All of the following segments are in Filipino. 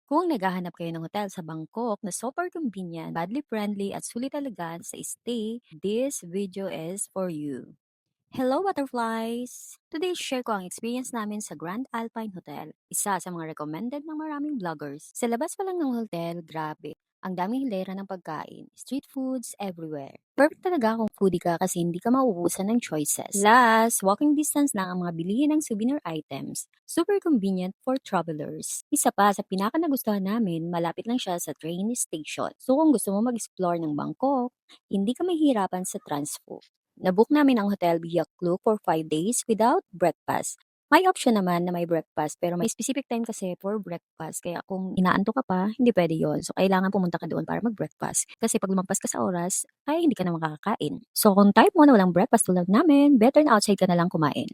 Kung naghahanap kayo ng hotel sa Bangkok na super convenient, badly friendly at sulit talaga sa stay, this video is for you. Hello butterflies! Today share ko ang experience namin sa Grand Alpine Hotel, isa sa mga recommended ng maraming vloggers. Sa labas pa lang ng hotel, grabe. Ang daming hilera ng pagkain, street foods everywhere. Perfect talaga kung foodie ka kasi hindi ka mauubusan ng choices. Plus, walking distance lang ang mga bilihin ng souvenir items. Super convenient for travelers. Isa pa sa pinaka nagustuhan namin, malapit lang siya sa train station. So kung gusto mo mag-explore ng Bangkok, hindi ka mahihirapan sa transpo. Nabook namin ang hotel via Klook for 5 days without breakfast. May option naman na may breakfast pero may specific time kasi for breakfast. Kaya kung inaantok ka pa, hindi pwede yon. So, kailangan pumunta ka doon para mag-breakfast. Kasi pag lumampas ka sa oras, ay hindi ka na makakakain. So, kung type mo na walang breakfast tulad namin, better na outside ka na lang kumain.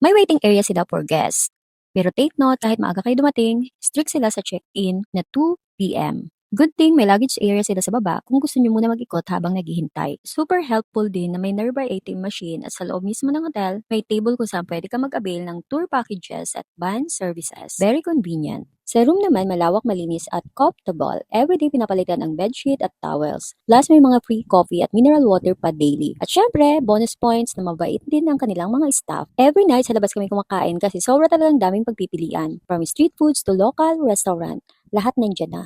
May waiting area sila for guests. Pero take note, kahit maaga kayo dumating, strict sila sa check-in na 2 p.m. Good thing may luggage area sila sa baba kung gusto nyo muna mag-ikot habang naghihintay. Super helpful din na may nearby ATM machine at sa loob mismo ng hotel, may table kung saan pwede ka mag-avail ng tour packages at van services. Very convenient. Sa room naman, malawak, malinis at comfortable. Everyday pinapalitan ang bedsheet at towels. Plus, may mga free coffee at mineral water pa daily. At syempre, bonus points na mabait din ang kanilang mga staff. Every night sa labas kami kumakain kasi sobra talagang daming pagpipilian. From street foods to local restaurant, lahat nandiyan na.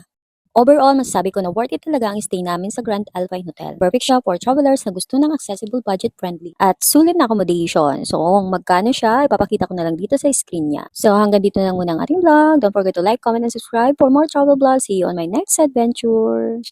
Overall, masasabi ko na worth it talaga ang stay namin sa Grand Alpine Hotel. Perfect siya for travelers na gusto ng accessible, budget-friendly, at sulit na accommodation. So, kung magkano siya, ipapakita ko na lang dito sa screen niya. So, hanggang dito na lang muna ang ating vlog. Don't forget to like, comment, and subscribe for more travel vlogs. See you on my next adventure!